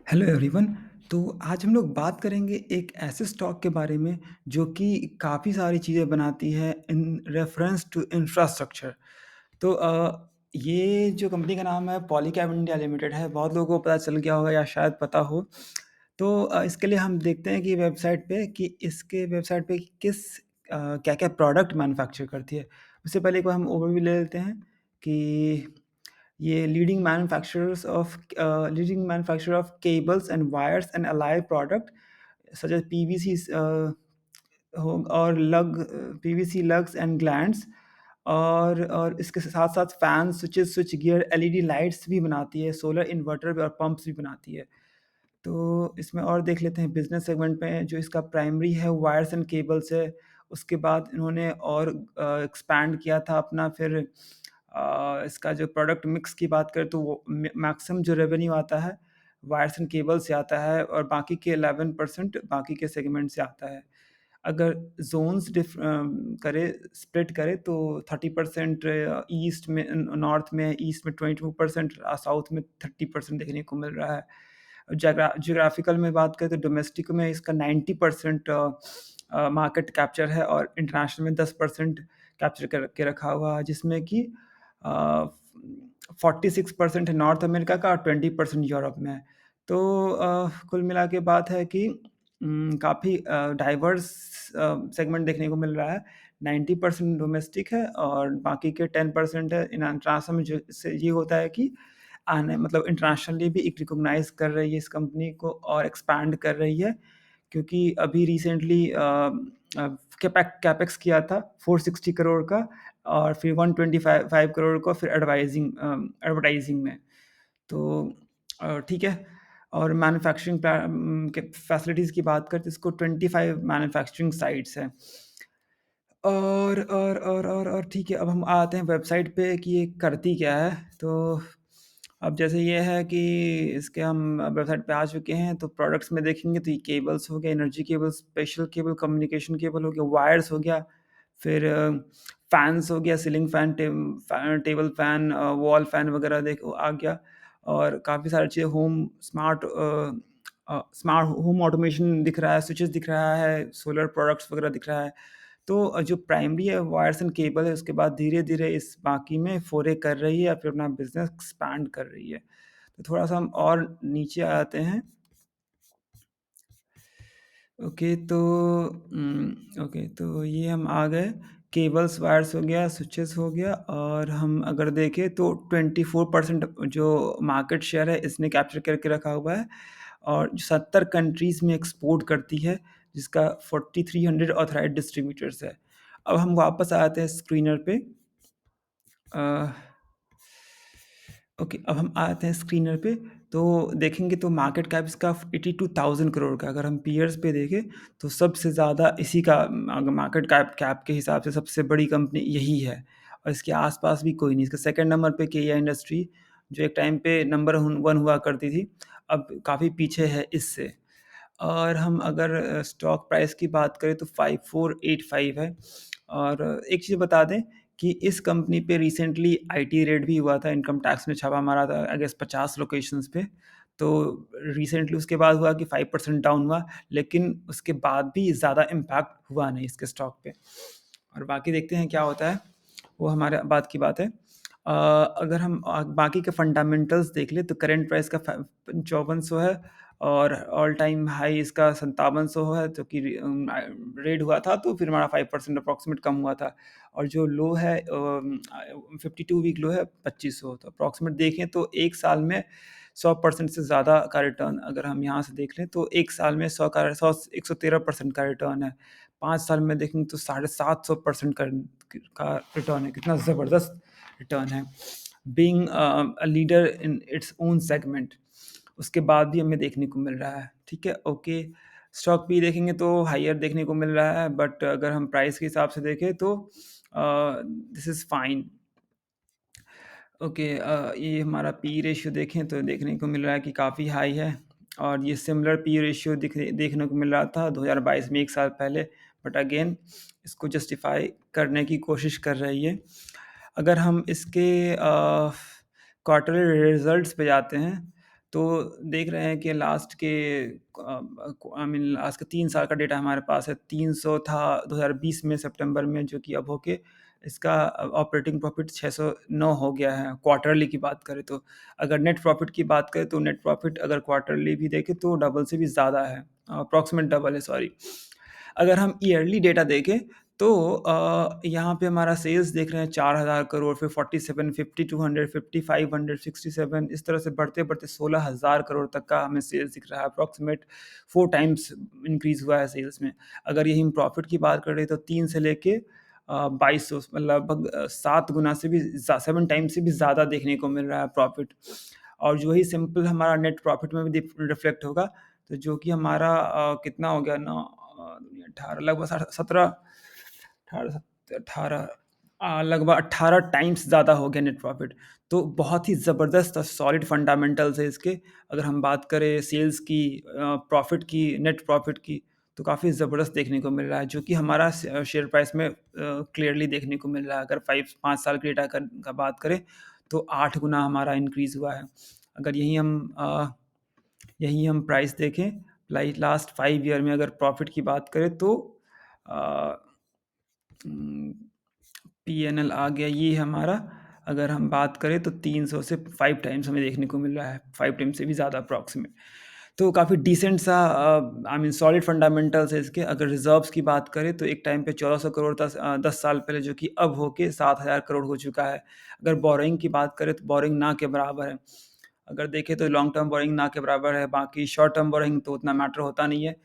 Hello everyone. तो आज हम लोग बात करेंगे एक ऐसे स्टॉक के बारे में जो कि काफ़ी सारी चीज़ें बनाती है इन रेफरेंस टू इंफ्रास्ट्रक्चर। तो ये जो कंपनी का नाम है पॉलीकैब इंडिया लिमिटेड है, बहुत लोगों को पता चल गया होगा या शायद पता हो। तो इसके लिए हम देखते हैं कि वेबसाइट पे कि इसके वेबसाइट पे किस क्या-क्या प्रोडक्ट मैन्युफैक्चर करती है। उससे पहले एक बार हम ओवरव्यू ले लेते हैं कि ये leading manufacturer of cables and wires and allied product such as PVC हो और पीवीसी लग्स एंड ग्लैंड्स और इसके साथ-साथ fan, switches, switch gear, LED lights भी बनाती है, सोलर इन्वर्टर भी और पंप्स भी बनाती है। तो इसमें और देख लेते हैं बिज़नेस सेगमेंट में जो इसका प्राइमरी है वायर्स एंड केबल्स है। उसके बाद इन्होंने और एक्सपैंड किया था अपना फिर इसका जो प्रोडक्ट मिक्स की बात करें तो वो मैक्सिमम जो रेवेन्यू आता है वायर्स एंड केबल से आता है और बाकी के 11% बाकी के सेगमेंट से आता है। अगर ज़ोन्स करे स्प्लिट करें तो 30% ईस्ट में नॉर्थ में, ईस्ट में 22%, साउथ में 30% देखने को मिल रहा है। ज्योग्राफिकल में बात करें तो डोमेस्टिक में इसका 90% मार्केट कैप्चर है और इंटरनेशनल में 10% कैप्चर करके रखा हुआ है, जिसमें कि अ, 46% है नॉर्थ अमेरिका का और 20% यूरोप में है। तो कुल मिला के बात है कि काफ़ी डाइवर्स सेगमेंट देखने को मिल रहा है। 90% डोमेस्टिक है और बाकी के 10% है इन इंटरनेशनल में, जिससे ये होता है कि आने मतलब इंटरनेशनली भी एक रिकॉग्नाइज़ कर रही है इस कंपनी को और एक्सपैंड कर रही है। क्योंकि अभी रिसेंटली कैपेक्स किया था 460 करोड़ का और फिर 125 5 करोड़ का फिर एडवर्टाइज़िंग में। तो ठीक है। और के फैसिलिटीज़ की बात करें तो इसको 25 मैन्युफैक्चरिंग साइट्स हैं। और ठीक है, अब हम आते हैं वेबसाइट पे कि ये करती क्या है। तो अब जैसे ये है कि इसके हम वेबसाइट पे आ चुके हैं, तो प्रोडक्ट्स में देखेंगे तो ये केबल्स हो गए, energy cable, special cable, communication cable हो गया, वायर्स हो गया, फिर फैन्स हो गया, ceiling fan, table fan, wall fan वगैरह देखो आ गया और काफ़ी सारी चीज़ें स्मार्ट होम ऑटोमेशन दिख रहा है, स्विचेस दिख रहा है, सोलर प्रोडक्ट्स वगैरह दिख रहा है। तो जो प्राइमरी है वायर्स एंड केबल है, उसके बाद धीरे-धीरे इस बाकी में फ़ोरे कर रही है या फिर अपना बिज़नेस एक्सपैंड कर रही है। तो थोड़ा-सा हम और नीचे आते हैं। ओके, तो ये हम आ गए, केबल्स, वायर्स हो गया, स्विचेस हो गया और हम अगर देखें तो 24% जो मार्केट शेयर है इसने कैप्चर करके रखा हुआ है और 70 कंट्रीज़ में एक्सपोर्ट करती है, जिसका 4300 ऑथराइज़्ड डिस्ट्रीब्यूटर्स है। अब हम वापस आते हैं स्क्रीनर पे। अ ओके, अब हम आते हैं स्क्रीनर पे, तो देखेंगे तो मार्केट कैप इसका 82,000 करोड़ का, अगर हम पीयर्स पे देखें, तो सबसे ज़्यादा इसी का अगर मार्केट कैप के हिसाब से सबसे बड़ी कंपनी यही है और इसके आस-पास भी कोई नहीं। इसका सेकंड नंबर पे केईआ इंडस्ट्री, जो एक टाइम पे नंबर 1 हुआ करती थी, अब काफ़ी पीछे है इससे। और हम अगर स्टॉक प्राइस की बात करें तो 5485 है और एक चीज़ बता दें कि इस कंपनी पे रिसेंटली आईटी रेड भी हुआ था, इनकम टैक्स ने छापा मारा था आई गेस 50 लोकेशंस पे। तो रिसेंटली उसके बाद हुआ कि 5% डाउन हुआ, लेकिन उसके बाद भी ज़्यादा इम्पैक्ट हुआ नहीं इसके स्टॉक पे। और बाकी देखते हैं क्या होता है, वो हमारे बाद की बात है। अगर हम बाकी के फंडामेंटल्स देख लें तो करंट प्राइस का 5400 है और ऑल टाइम हाई इसका 5700 है, जो कि रेड हुआ था तो फिर हमारा 5% अप्रॉक्सिमेट कम हुआ था और जो लो है 52 वीक लो है 2500। तो अप्रॉक्सिमेट देखें तो एक साल में 100% से ज़्यादा का रिटर्न अगर हम यहाँ से देख लें तो एक साल में 113% का रिटर्न है। 5 साल में देखेंगे तो 750% का रिटर्न है। कितना ज़बरदस्त रिटर्न है। Being a leader in its own segment, उसके बाद भी हमें देखने को मिल रहा है। ठीक है, ओके। स्टॉक भी देखेंगे तो हाइयर देखने को मिल रहा है, बट अगर हम प्राइस के हिसाब से देखें तो दिस इज़ फाइन। ओके, ये हमारा पी रेशियो देखें तो देखने को मिल रहा है कि काफ़ी हाई है और ये सिमिलर पी रेशियो देखने को मिल रहा था 2022 में 1 साल पहले, बट अगेन इसको जस्टिफ़ाई करने की कोशिश कर रही है। अगर हम इसके क्वार्टरली रिज़ल्ट्स पे जाते हैं, तो देख रहे हैं कि लास्ट के आई मीन लास्ट के 3 साल का डेटा हमारे पास है। 300 था 2020 में सितंबर में, जो कि अब होके इसका ऑपरेटिंग प्रॉफ़िट 609 हो गया है, क्वार्टरली की बात करें तो। अगर नेट प्रॉफ़िट की बात करें तो नेट प्रॉफ़िट अगर क्वार्टरली भी देखें तो डबल से भी ज़्यादा है, अप्रॉक्सिमेट डबल है, सॉरी। अगर हम ईयरली डेटा देखें तो यहाँ पे हमारा सेल्स देख रहे हैं 4,000 करोड़, फिर 47, 5200, 5500, 67, इस तरह से बढ़ते-बढ़ते 16,000 करोड़ तक का हमें सेल्स दिख रहा है। अप्रॉक्सिमेट 4 टाइम्स इंक्रीज़ हुआ है सेल्स में। अगर यही हम प्रॉफ़िट की बात करें तो 3 से लेके 2200 लगभग 7 गुना से भी 7 टाइम्स से भी ज़्यादा देखने को मिल रहा है प्रॉफ़िट। और जो ही सिंपल हमारा नेट प्रॉफ़िट में भी रिफ्लेक्ट होगा, तो जो कि हमारा कितना हो गया ना, 18 लगभग 17 18 18 लगभग 18 टाइम्स ज़्यादा हो गया नेट प्रॉफ़िट। तो बहुत ही ज़बरदस्त और सॉलिड फंडामेंटल्स है इसके। अगर हम बात करें सेल्स की, प्रॉफ़िट की, नेट प्रॉफ़िट की, तो काफ़ी ज़बरदस्त देखने को मिल रहा है, जो कि हमारा शेयर प्राइस में क्लियरली देखने को मिल रहा है। अगर 5 साल के डेटा का बात करें, तो 8 गुना हमारा इंक्रीज़ हुआ है। अगर यही हम प्राइस देखें, लाइक लास्ट 5 ईयर में अगर प्रॉफ़िट की बात करें तो अ, उम, पीएनएल आ गया ये हमारा। अगर हम बात करें तो 300 से 5 टाइम्स हमें देखने को मिल रहा है, 5 टाइम्स से भी ज़्यादा अप्रॉक्सिमेट। तो काफ़ी डिसेंट सा आई मीन सॉलिड फंडामेंटल्स है इसके। अगर रिज़र्व्स की बात करें तो एक टाइम पे 1400 करोड़ था 10 साल पहले, जो कि अब होके 7,000 करोड़ हो चुका है। अगर बोरोइंग की बात करें तो बोरोइंग ना के बराबर है। अगर देखें तो लॉन्ग टर्म बोरोइंग ना के बराबर है, बाकी शॉर्ट टर्म बोरोइंग तो उतना मैटर होता नहीं है,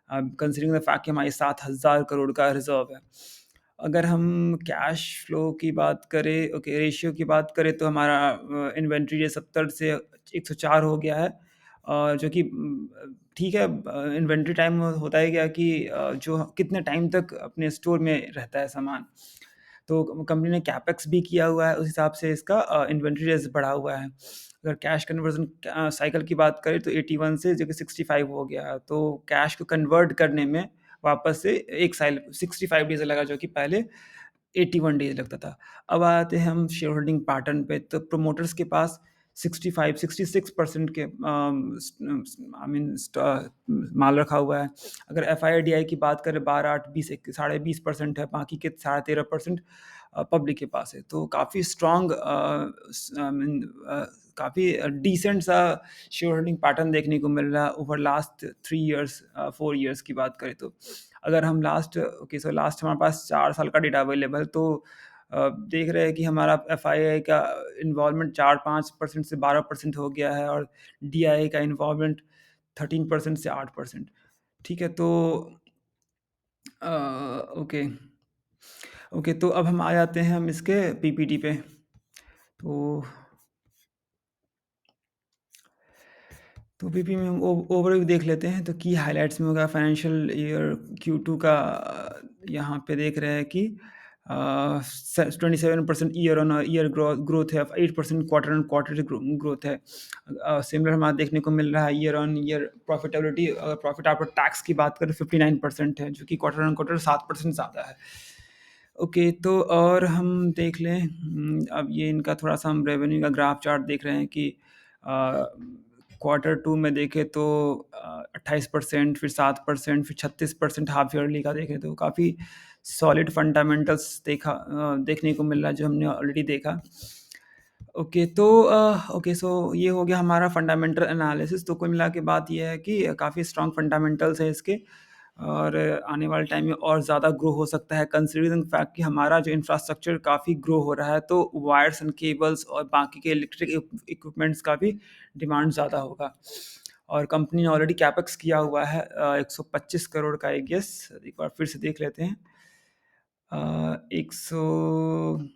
कंसीडरिंग द फैक्ट कि हमारे 7,000 करोड़ का रिज़र्व है। अगर हम कैश फ्लो की बात करें, ओके, रेशियो की बात करें तो हमारा इन्वेंटरी डे 70 से 104 हो गया है, जो कि ठीक है। इन्वेंटरी टाइम होता है क्या कि जो कितने टाइम तक अपने स्टोर में रहता है सामान। तो कंपनी ने कैपेक्स भी किया हुआ है, उस हिसाब से इसका इन्वेंटरी डेज़ बढ़ा हुआ है। अगर कैश कन्वर्जन साइकिल की बात करें तो 81 से जो कि 65 हो गया है। तो कैश को कन्वर्ट करने में वापस से 1 साल 65 डेज़ लगा, जो कि पहले 81 डेज़ लगता था। अब आते हैं हम शेयर होल्डिंग पैटर्न पे, तो प्रोमोटर्स के पास 65-66% के आई मीन माल रखा हुआ है। अगर एफआईआईडीआई की बात करें 12, 8, 20, साढ़े 20% है, बाकी के साढ़े 13% पब्लिक के पास है। तो काफ़ी स्ट्रॉन्ग आई मीन काफ़ी डिसेंट सा शेयर होल्डिंग पैटर्न देखने को मिल रहा है ओवर लास्ट 3 इयर्स 4 इयर्स की बात करें तो। अगर हम लास्ट हमारे पास 4 साल का डेटा अवेलेबल है, तो देख रहे हैं कि हमारा एफआईआई का इन्वॉल्वमेंट 4-5% से 12% हो गया है, और डीआईआई का इन्वॉल्वमेंट 13% से 8%। ठीक है, तो अ, ओके, ओके, तो अब हम आ जाते हैं हम इसके पीपीटी पे। तो पीपी में हम ओवरव्यू देख लेते हैं, तो की हाइलाइट्स में होगा फाइनेंशियल ईयर Q2 का। यहाँ पे देख रहे हैं कि 27% ईयर ऑन ईयर ग्रोथ है, 8% क्वार्टर ऑन क्वार्टर ग्रोथ है। सिमिलर हमारा देखने को मिल रहा है year on year profitability, profit after tax की बात करें 59% है, जो कि क्वार्टर ऑन क्वार्टर 7% ज़्यादा है। ओके, तो और हम देख लें, अब ये इनका थोड़ा-सा हम रेवेन्यू का ग्राफ चार्ट देख रहे हैं कि अ, क्वार्टर 2 में देखें तो 28%, फिर 7%, फिर 36% हाफ ईयरली का देखें तो काफ़ी सॉलिड फंडामेंटल्स देखने को मिल रहा है, जो हमने ऑलरेडी देखा। ओके, तो ओके, सो ये हो गया हमारा फंडामेंटल एनालिसिस। तो कुल मिला के बात ये है कि काफ़ी स्ट्रॉन्ग फंडामेंटल्स हैं इसके, और आने वाले टाइम में और ज़्यादा ग्रो हो सकता है, कंसीडरिंग फैक्ट कि हमारा जो इंफ्रास्ट्रक्चर काफ़ी ग्रो हो रहा है, तो वायर्स एंड केबल्स और बाकी के इलेक्ट्रिक इक्विपमेंट्स का भी डिमांड ज़्यादा होगा। और कंपनी ने ऑलरेडी कैपेक्स किया हुआ है 125 करोड़ का, आई गेस। एक बार फिर से देख लेते हैं। 100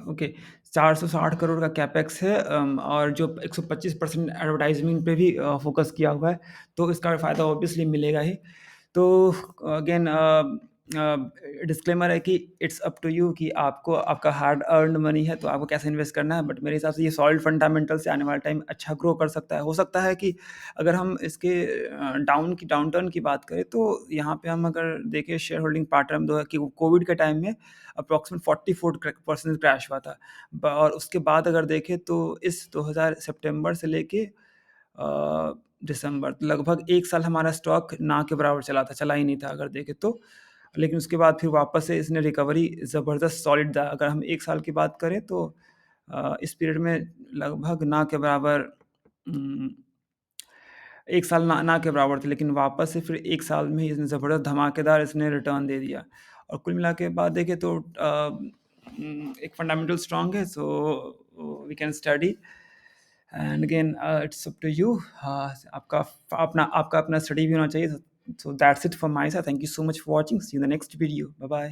ओके, 460 करोड़ का कैपेक्स है, और जो 125% एडवर्टाइज़मेंट पे भी फ़ोकस किया हुआ है, तो इसका फ़ायदा ऑब्वियसली मिलेगा ही। तो अगेन डिस्क्लेमर है कि इट्स अप टू यू कि आपको आपका हार्ड अर्न्ड मनी है तो आपको कैसे इन्वेस्ट करना है, बट मेरे हिसाब से ये सॉलिड फंडामेंटल से आने वाले टाइम अच्छा ग्रो कर सकता है। हो सकता है कि अगर हम इसके डाउन टर्न की बात करें तो यहाँ पे हम अगर देखें शेयर होल्डिंग पैटर्न दो कि कोविड के टाइम में अप्रॉक्सीमेट 44% क्रैश हुआ था। और उसके बाद अगर देखें तो इस 2000 सितंबर से लेके दिसंबर लगभग 1 साल हमारा स्टॉक ना के बराबर चला था, चला ही नहीं था अगर देखें तो। लेकिन उसके बाद फिर वापस से इसने रिकवरी ज़बरदस्त सॉलिड दा अगर हम 1 साल की बात करें तो इस पीरियड में लगभग ना के बराबर 1 साल ना के बराबर थे, लेकिन वापस से फिर 1 साल में ही इसने ज़बरदस्त धमाकेदार इसने रिटर्न दे दिया। और कुल मिला के बाद देखें तो एक फंडामेंटल स्ट्रॉन्ग है, so we can study and again it's up to you. आपका अपना स्टडी भी होना चाहिए। So that's it from my side. Thank you so much for watching. See you in the next video. Bye bye.